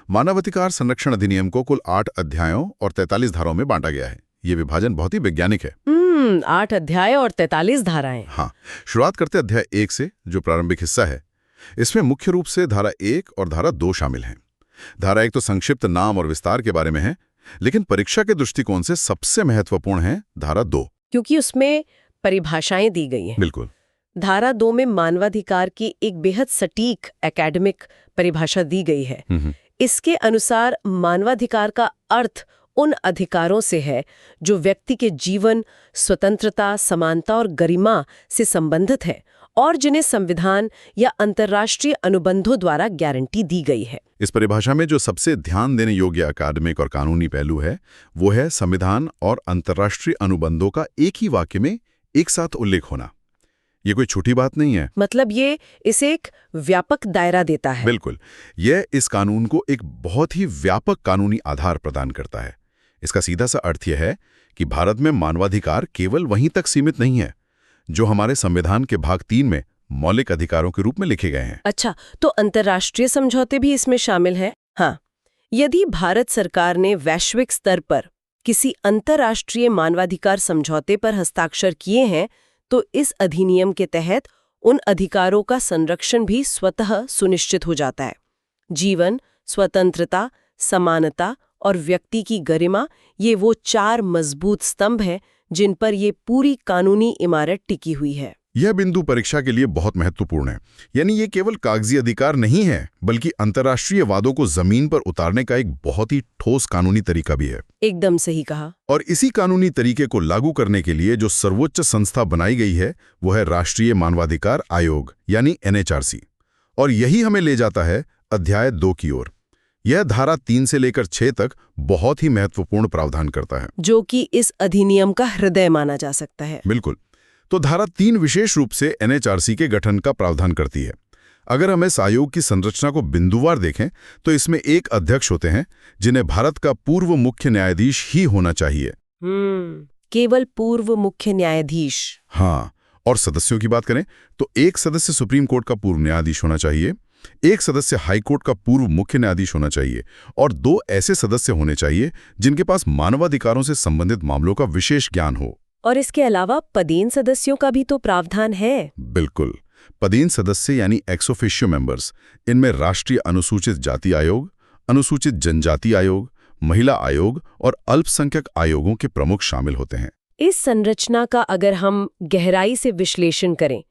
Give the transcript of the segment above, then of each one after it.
मानवाधिकार संरक्षण अधिनियम को कुल 8 अध्यायों और 43 धाराओं में बांटा गया है। ये विभाजन बहुत ही वैज्ञानिक है। 8 अध्याय और 43 धाराएं। हाँ, शुरुआत करते अध्याय 1 से, जो प्रारंभिक हिस्सा है। इसमें मुख्य रूप से धारा 1 और धारा 2 शामिल हैं। धारा 1 तो संक्षिप्त नाम और विस्तार के बारे में है, लेकिन परीक्षा के दृष्टिकोण से सबसे महत्वपूर्ण है धारा 2, क्योंकि उसमें परिभाषाएं दी गई हैं। बिल्कुल। धारा 2 में मानवाधिकार की एक बेहद सटीक एकेडमिक परिभाषा दी गई है। इसके अनुसार मानवाधिकार का अर्थ उन अधिकारों से है जो व्यक्ति के जीवन, स्वतंत्रता, समानता और गरिमा से संबंधित है और जिन्हें संविधान या अंतर्राष्ट्रीय अनुबंधों द्वारा गारंटी दी गई है। इस परिभाषा में जो सबसे ध्यान देने योग्य अकादमिक और कानूनी पहलू है, वो है संविधान और अंतर्राष्ट्रीय अनुबंधों का एक ही वाक्य में एक साथ उल्लेख होना। ये कोई छोटी बात नहीं है। मतलब ये इसे एक व्यापक दायरा देता है। बिल्कुल। यह इस कानून को एक बहुत ही व्यापक कानूनी आधार प्रदान करता है। इसका सीधा सा अर्थ यह है कि भारत में मानवाधिकार केवल वहीं तक सीमित नहीं है जो हमारे संविधान के भाग 3 में मौलिक अधिकारों के रूप में लिखे गए हैं। अच्छा, तो अंतर्राष्ट्रीय समझौते भी इसमें शामिल है? हाँ, यदि भारत सरकार ने वैश्विक स्तर पर किसी अंतर्राष्ट्रीय मानवाधिकार समझौते पर हस्ताक्षर किए हैं, तो इस अधिनियम के तहत उन अधिकारों का संरक्षण भी स्वतः सुनिश्चित हो जाता है। जीवन, स्वतंत्रता, समानता और व्यक्ति की गरिमा, ये वो 4 मजबूत स्तंभ हैं जिन पर ये पूरी कानूनी इमारत टिकी हुई है। यह बिंदु परीक्षा के लिए बहुत महत्वपूर्ण है। यानी ये केवल कागजी अधिकार नहीं है, बल्कि अंतर्राष्ट्रीय वादों को जमीन पर उतारने का एक बहुत ही ठोस कानूनी तरीका भी है। एकदम सही कहा। और इसी कानूनी तरीके को लागू करने के लिए जो सर्वोच्च संस्था बनाई गई है, वो है राष्ट्रीय मानवाधिकार आयोग यानी NHRC। और यही हमें ले जाता है अध्याय 2 की ओर। यह धारा 3 से लेकर 6 तक बहुत ही महत्वपूर्ण प्रावधान करता है, जो कि इस अधिनियम का हृदय माना जा सकता है। बिल्कुल। तो धारा 3 विशेष रूप से NHRC के गठन का प्रावधान करती है। अगर हम इस आयोग की संरचना को बिंदुवार देखें तो इसमें एक अध्यक्ष होते हैं जिन्हें भारत का पूर्व मुख्य न्यायाधीश ही होना चाहिए। केवल पूर्व मुख्य न्यायाधीश। हाँ, और सदस्यों की बात करें तो एक सदस्य सुप्रीम कोर्ट का पूर्व न्यायाधीश होना चाहिए, एक सदस्य हाई कोर्ट का पूर्व मुख्य न्यायाधीश होना चाहिए और 2 ऐसे सदस्य होने चाहिए जिनके पास मानवाधिकारों से संबंधित मामलों का विशेष ज्ञान हो। और इसके अलावा पदेन सदस्यों का भी तो प्रावधान है। बिल्कुल। पदेन सदस्य यानी एक्स ऑफिशियो मेंबर्स, इनमें राष्ट्रीय अनुसूचित जाति आयोग, अनुसूचित जनजाति आयोग, महिला आयोग और अल्पसंख्यक आयोगों के प्रमुख शामिल होते हैं। इस संरचना का अगर हम गहराई से विश्लेषण करें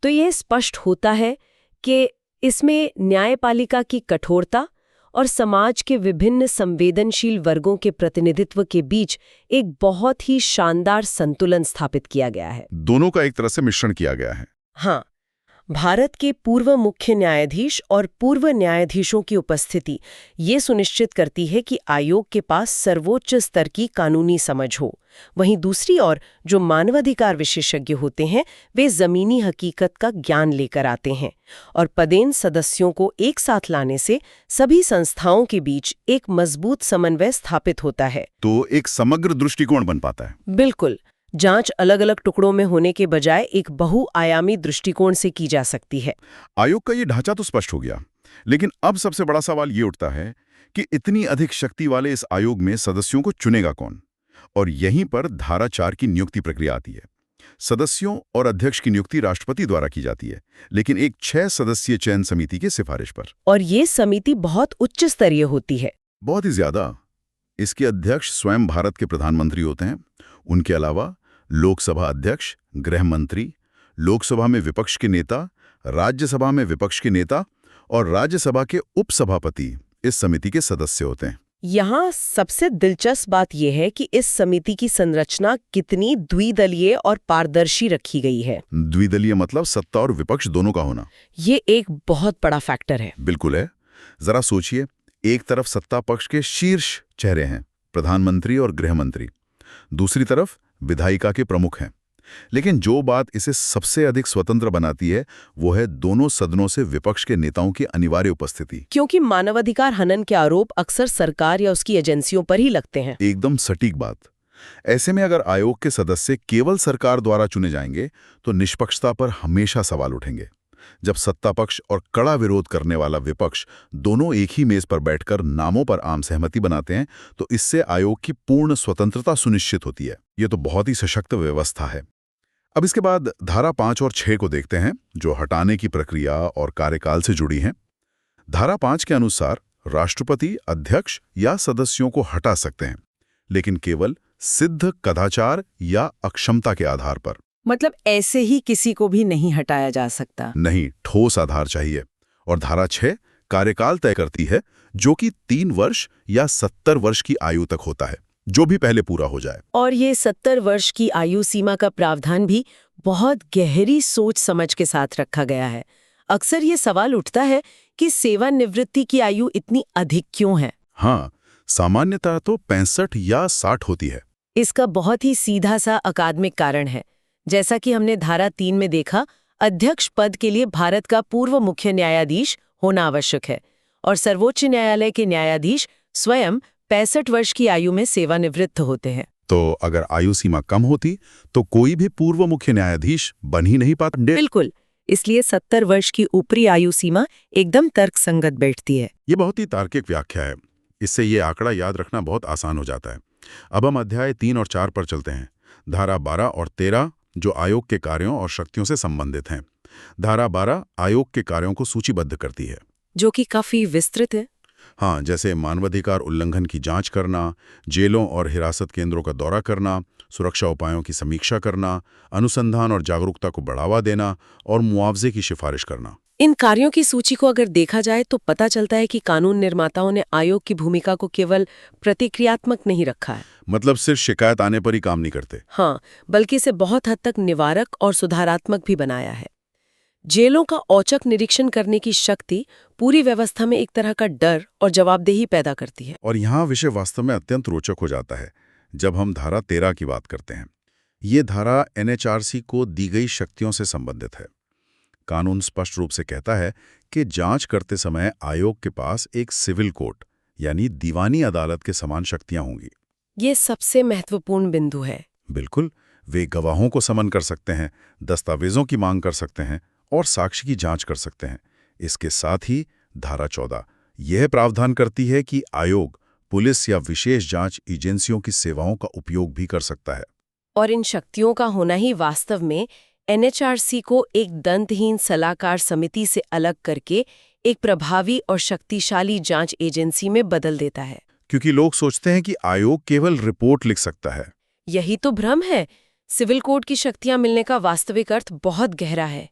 तो यह स्पष्ट होता है कि इसमें न्यायपालिका की कठोरता और समाज के विभिन्न संवेदनशील वर्गों के प्रतिनिधित्व के बीच एक बहुत ही शानदार संतुलन स्थापित किया गया है। दोनों का एक तरह से मिश्रण किया गया है। हाँ, भारत के पूर्व मुख्य न्यायाधीश और पूर्व न्यायाधीशों की उपस्थिति ये सुनिश्चित करती है कि आयोग के पास सर्वोच्च स्तर की कानूनी समझ हो। वहीं दूसरी ओर जो मानवाधिकार विशेषज्ञ होते हैं वे जमीनी हकीकत का ज्ञान लेकर आते हैं और पदेन सदस्यों को एक साथ लाने से सभी संस्थाओं के बीच एक मजबूत समन्वय स्थापित होता है। तो एक समग्र दृष्टिकोण बन पाता है। बिल्कुल। जांच अलग अलग टुकड़ों में होने के बजाय एक बहुआयामी दृष्टिकोण से की जा सकती है। आयोग का ये ढांचा तो स्पष्ट हो गया, लेकिन अब सबसे बड़ा सवाल ये उठता है कि इतनी अधिक शक्ति वाले इस आयोग में सदस्यों को चुनेगा कौन? और यहीं पर धारा 4 की नियुक्ति प्रक्रिया आती है। सदस्यों और अध्यक्ष की नियुक्ति राष्ट्रपति द्वारा की जाती है, लेकिन एक 6 सदस्यीय चयन समिति की सिफारिश पर। और ये समिति बहुत उच्च स्तरीय होती है। बहुत ही ज्यादा। इसके अध्यक्ष स्वयं भारत के प्रधानमंत्री होते हैं। उनके अलावा लोकसभा अध्यक्ष, गृह मंत्री, लोकसभा में विपक्ष के नेता, राज्यसभा में विपक्ष के नेता और राज्यसभा के उपसभापति इस समिति के सदस्य होते हैं। यहाँ सबसे दिलचस्प बात यह है कि इस समिति की संरचना कितनी द्विदलीय और पारदर्शी रखी गई है। द्विदलीय मतलब सत्ता और विपक्ष दोनों का होना। ये एक बहुत बड़ा फैक्टर है। बिल्कुल है। जरा सोचिए, एक तरफ सत्ता पक्ष के शीर्ष चेहरे हैं, प्रधानमंत्री और गृह मंत्री, दूसरी तरफ विधायिका के प्रमुख हैं। लेकिन जो बात इसे सबसे अधिक स्वतंत्र बनाती है वो है दोनों सदनों से विपक्ष के नेताओं की अनिवार्य उपस्थिति। क्योंकि मानवाधिकार हनन के आरोप अक्सर सरकार या उसकी एजेंसियों पर ही लगते हैं। एकदम सटीक बात। ऐसे में अगर आयोग के सदस्य केवल सरकार द्वारा चुने जाएंगे तो निष्पक्षता पर हमेशा सवाल उठेंगे। जब सत्ता पक्ष और कड़ा विरोध करने वाला विपक्ष दोनों एक ही मेज पर बैठकर नामों पर आम सहमति बनाते हैं, तो इससे आयोग की पूर्ण स्वतंत्रता सुनिश्चित होती है। ये तो बहुत ही सशक्त व्यवस्था है। अब इसके बाद धारा 5 और 6 को देखते हैं, जो हटाने की प्रक्रिया और कार्यकाल से जुड़ी हैं। धारा 5 के अनुसार राष्ट्रपति अध्यक्ष या सदस्यों को हटा सकते हैं, लेकिन केवल सिद्ध कदाचार या अक्षमता के आधार पर। मतलब ऐसे ही किसी को भी नहीं हटाया जा सकता। नहीं, ठोस आधार चाहिए। और धारा 6 कार्यकाल तय करती है, जो कि 3 वर्ष या 70 वर्ष की आयु तक होता है, जो भी पहले पूरा हो जाए। और ये 70 वर्ष की आयु सीमा का प्रावधान भी बहुत गहरी सोच समझ के साथ रखा गया है। अक्सर ये सवाल उठता है कि सेवानिवृत्ति की आयु इतनी अधिक क्यों है? हाँ, सामान्यतः तो 65 या 60 होती है। इसका बहुत ही सीधा सा अकादमिक कारण है। जैसा कि हमने धारा 3 में देखा, अध्यक्ष पद के लिए भारत का पूर्व मुख्य न्यायाधीश होना आवश्यक है और सर्वोच्च न्यायालय के न्यायाधीश स्वयं 65 वर्ष की आयु में सेवानिवृत्त होते हैं। तो अगर आयु सीमा कम होती तो कोई भी पूर्व मुख्य न्यायाधीश बन ही नहीं पाता। बिल्कुल, इसलिए 70 वर्ष की ऊपरी आयु सीमा एकदम तर्कसंगत बैठती है। ये बहुत ही तार्किक व्याख्या है। इससे ये आंकड़ा याद रखना बहुत आसान हो जाता है। अब हम अध्याय 3 और 4 पर चलते हैं। धारा 12 और 13 जो आयोग के कार्यों और शक्तियों से संबंधित हैं। धारा 12 आयोग के कार्यों को सूचीबद्ध करती है, जो कि काफी विस्तृत है। हाँ, जैसे मानवाधिकार उल्लंघन की जांच करना, जेलों और हिरासत केंद्रों का दौरा करना, सुरक्षा उपायों की समीक्षा करना, अनुसंधान और जागरूकता को बढ़ावा देना और मुआवजे की सिफारिश करना। इन कार्यों की सूची को अगर देखा जाए तो पता चलता है कि कानून निर्माताओं ने आयोग की भूमिका को केवल प्रतिक्रियात्मक नहीं रखा है। मतलब सिर्फ शिकायत आने पर ही काम नहीं करते। हाँ, बल्कि इसे बहुत हद तक निवारक और सुधारात्मक भी बनाया है। जेलों का औचक निरीक्षण करने की शक्ति पूरी व्यवस्था में एक तरह का डर और जवाबदेही पैदा करती है। और यहाँ विषय वास्तव में अत्यंत रोचक हो जाता है जब हम धारा 13 की बात करते हैं। ये धारा एनएचआरसी को दी गई शक्तियों से संबंधित है। कानून स्पष्ट रूप से कहता है कि जांच करते समय आयोग के पास एक सिविल कोर्ट यानी दीवानी अदालत के समान शक्तियां होंगी। ये सबसे महत्वपूर्ण बिंदु है। बिल्कुल, वे गवाहों को समन कर सकते हैं, दस्तावेजों की मांग कर सकते हैं और साक्ष्य की जांच कर सकते हैं। इसके साथ ही धारा 14 यह प्रावधान करती है कि आयोग पुलिस या विशेष जांच एजेंसियों की सेवाओं का उपयोग भी कर सकता है। और इन शक्तियों का होना ही वास्तव में एनएचआरसी को एक दंतहीन सलाहकार समिति से अलग करके एक प्रभावी और शक्तिशाली जांच एजेंसी में बदल देता है। क्योंकि लोग सोचते हैं कि आयोग केवल रिपोर्ट लिख सकता है। यही तो भ्रम है। सिविल कोर्ट की शक्तियां मिलने का वास्तविक अर्थ बहुत गहरा है।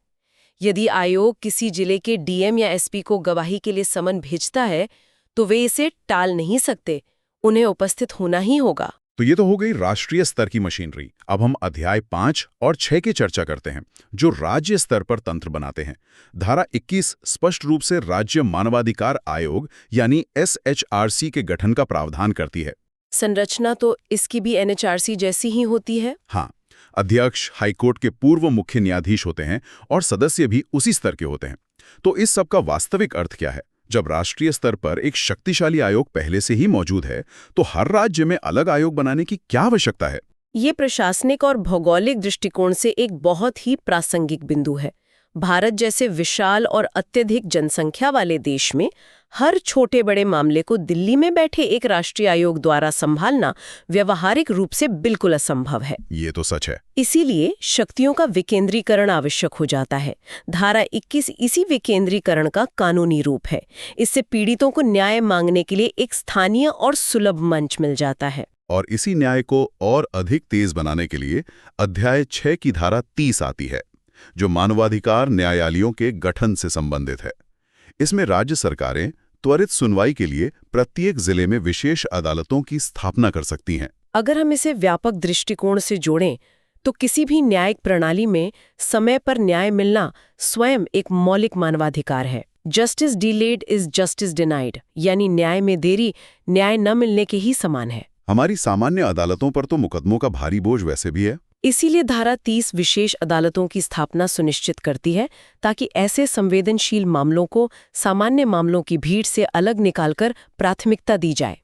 यदि आयोग किसी जिले के डीएम या एसपी को गवाही के लिए समन भेजता है तो वे इसे टाल नहीं सकते, उन्हें उपस्थित होना ही होगा। तो ये तो हो गई राष्ट्रीय स्तर की मशीनरी। अब हम अध्याय 5 और 6 की चर्चा करते हैं, जो राज्य स्तर पर तंत्र बनाते हैं। धारा 21 स्पष्ट रूप से राज्य मानवाधिकार आयोग यानी एसएचआरसी के गठन का प्रावधान करती है। संरचना तो इसकी भी एनएचआरसी जैसी ही होती है। हाँ, अध्यक्ष हाईकोर्ट के पूर्व मुख्य न्यायाधीश होते हैं और सदस्य भी उसी स्तर के होते हैं। तो इस सब का वास्तविक अर्थ क्या है? जब राष्ट्रीय स्तर पर एक शक्तिशाली आयोग पहले से ही मौजूद है, तो हर राज्य में अलग आयोग बनाने की क्या आवश्यकता है? ये प्रशासनिक और भौगोलिक दृष्टिकोण से एक बहुत ही प्रासंगिक बिंदु है। भारत जैसे विशाल और अत्यधिक जनसंख्या वाले देश में हर छोटे बड़े मामले को दिल्ली में बैठे एक राष्ट्रीय आयोग द्वारा संभालना व्यवहारिक रूप से बिल्कुल असंभव है। ये तो सच है। इसीलिए शक्तियों का विकेंद्रीकरण आवश्यक हो जाता है। धारा 21 इसी विकेंद्रीकरण का कानूनी रूप है। इससे पीड़ितों को न्याय मांगने के लिए एक स्थानीय और सुलभ मंच मिल जाता है। और इसी न्याय को और अधिक तेज बनाने के लिए अध्याय 6 की धारा 30 आती है, जो मानवाधिकार न्यायालयों के गठन से संबंधित है। इसमें राज्य सरकारें त्वरित सुनवाई के लिए प्रत्येक जिले में विशेष अदालतों की स्थापना कर सकती हैं। अगर हम इसे व्यापक दृष्टिकोण से जोड़ें तो किसी भी न्यायिक प्रणाली में समय पर न्याय मिलना स्वयं एक मौलिक मानवाधिकार है। Justice delayed is justice denied, यानी न्याय में देरी न्याय न मिलने के ही समान है। हमारी सामान्य अदालतों पर तो मुकदमों का भारी बोझ वैसे भी है। इसीलिए धारा 30 विशेष अदालतों की स्थापना सुनिश्चित करती है, ताकि ऐसे संवेदनशील मामलों को सामान्य मामलों की भीड़ से अलग निकालकर प्राथमिकता दी जाए।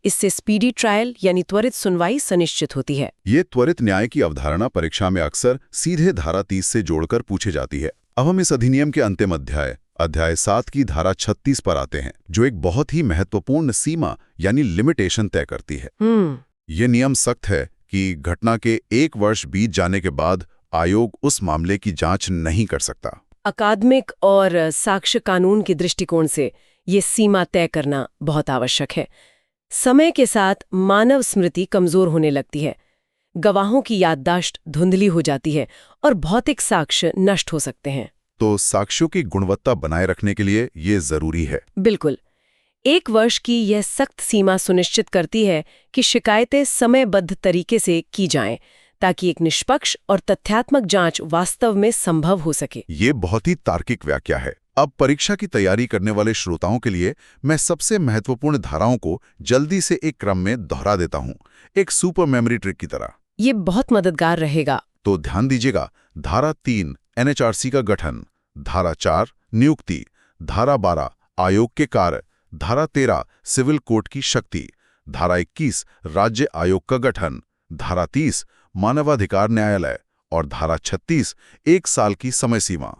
इससे स्पीडी ट्रायल यानी त्वरित सुनवाई सुनिश्चित होती है। ये त्वरित न्याय की अवधारणा परीक्षा में अक्सर सीधे धारा 30 से जोड़कर पूछी जाती है। अब हम इस अधिनियम के अंतिम अध्याय 7 की धारा 36 पर आते हैं, जो एक बहुत ही महत्वपूर्ण सीमा यानी लिमिटेशन तय करती है। ये नियम सख्त है कि घटना के 1 वर्ष बीत जाने के बाद आयोग उस मामले की जांच नहीं कर सकता। अकादमिक और साक्ष्य कानून के दृष्टिकोण से ये सीमा तय करना बहुत आवश्यक है। समय के साथ मानव स्मृति कमजोर होने लगती है, गवाहों की याददाश्त धुंधली हो जाती है और भौतिक साक्ष्य नष्ट हो सकते हैं। तो साक्ष्यों की गुणवत्ता बनाए रखने के लिए ये जरूरी है। बिल्कुल। 1 वर्ष की यह सख्त सीमा सुनिश्चित करती है कि शिकायतें समयबद्ध तरीके से की जाएं, ताकि एक निष्पक्ष और तथ्यात्मक जांच वास्तव में संभव हो सके। ये बहुत ही तार्किक व्याख्या है। अब परीक्षा की तैयारी करने वाले श्रोताओं के लिए मैं सबसे महत्वपूर्ण धाराओं को जल्दी से एक क्रम में दोहरा देता हूं, एक सुपर मेमोरी ट्रिक की तरह। ये बहुत मददगार रहेगा। तो ध्यान दीजिएगा, धारा 3 एनएचआरसी का गठन, धारा 4 नियुक्ति, धारा 12 आयोग के कार्य, धारा 13 सिविल कोर्ट की शक्ति, धारा 21 राज्य आयोग का गठन, धारा 30 मानवाधिकार न्यायालय और धारा 36 1 साल की समय सीमा।